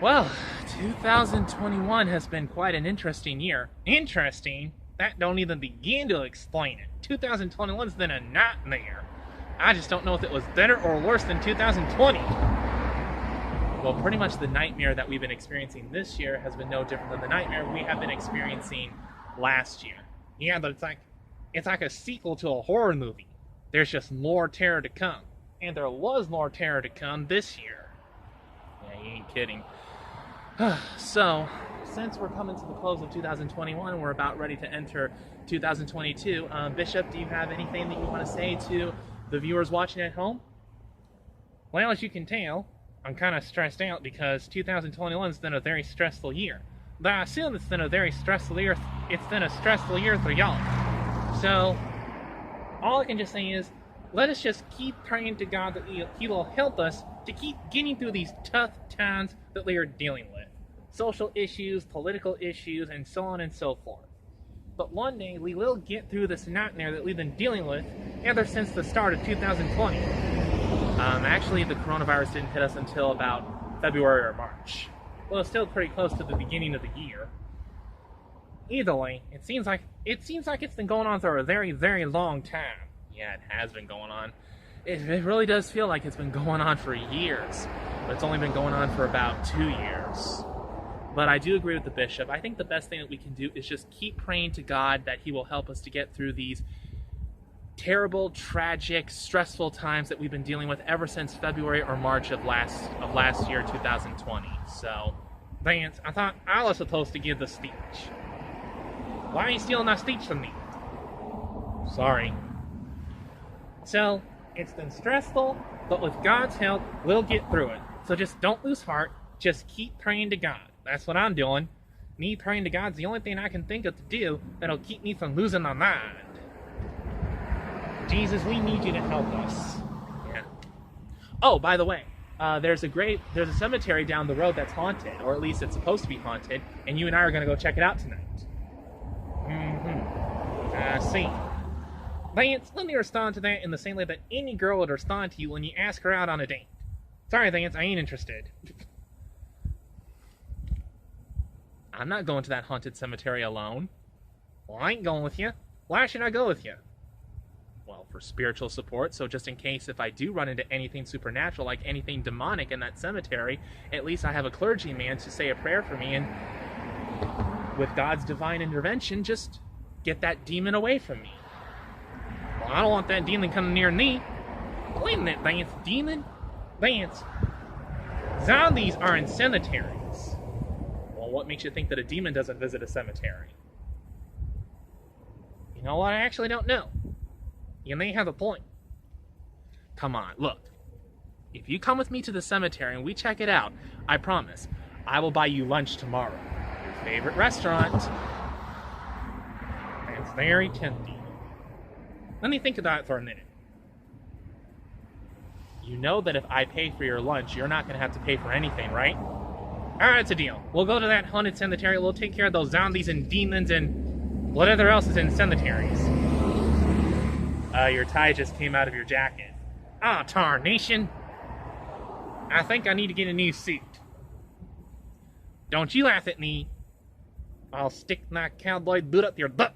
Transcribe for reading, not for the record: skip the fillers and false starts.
Well, 2021 has been quite an interesting year. Interesting? That don't even begin to explain it. 2021's been a nightmare. I just don't know if it was better or worse than 2020. Well, pretty much the nightmare that we've been experiencing this year has been no different than the nightmare we have been experiencing last year. Yeah, but it's like a sequel to a horror movie. There's just more terror to come. And there was more terror to come this year. Yeah, you ain't kidding. So, since we're coming to the close of 2021, we're about ready to enter 2022. Bishop, do you have anything that you want to say to the viewers watching at home? Well, as you can tell, I'm kind of stressed out because 2021's been a very stressful year. But I assume it's been a very stressful year. It's been a stressful year for y'all. So, all I can just say is, let us just keep praying to God that He will help us to keep getting through these tough times that we are dealing with. Social issues, political issues, and so on and so forth. But one day, we will get through this nightmare that we've been dealing with ever since the start of 2020. Actually, the coronavirus didn't hit us until about February or March. Well, it's still pretty close to the beginning of the year. Either way, it seems like it's been going on for a very, very long time. Yeah, it has been going on. It really does feel like it's been going on for years, but it's only been going on for about 2 years. But I do agree with the bishop. I think the best thing that we can do is just keep praying to God that He will help us to get through these terrible, tragic, stressful times that we've been dealing with ever since February or March of last year, 2020. So, Vance, I thought I was supposed to give the speech. Why are you stealing my speech from me? Sorry. So, it's been stressful, but with God's help, we'll get through it. So just don't lose heart. Just keep praying to God. That's what I'm doing. Me praying to God's the only thing I can think of to do that'll keep me from losing my mind. Jesus, we need you to help us. Yeah. Oh, by the way, there's a cemetery down the road that's haunted, or at least it's supposed to be haunted, and you and I are going to go check it out tonight. I see. Vance, let me respond to that in the same way that any girl would respond to you when you ask her out on a date. Sorry, Vance, I ain't interested. I'm not going to that haunted cemetery alone. Well, I ain't going with you. Why should I go with you? Well, for spiritual support, so just in case if I do run into anything supernatural, like anything demonic in that cemetery, at least I have a clergyman to say a prayer for me, and with God's divine intervention, just get that demon away from me. Well, I don't want that demon coming near me. Wait a minute, Vance. Demon? Vance. Zombies are in cemeteries. Well, what makes you think that a demon doesn't visit a cemetery? You know what? I actually don't know. You may have a point. Come on, look. If you come with me to the cemetery and we check it out, I promise, I will buy you lunch tomorrow. Your favorite restaurant. It's very tempting. Let me think about it for a minute. You know that if I pay for your lunch, you're not going to have to pay for anything, right? Alright, it's a deal. We'll go to that haunted cemetery, we'll take care of those zombies and demons and whatever else is in cemeteries. Your tie just came out of your jacket. Ah, tarnation! I think I need to get a new suit. Don't you laugh at me. I'll stick my cowboy boot up your butt.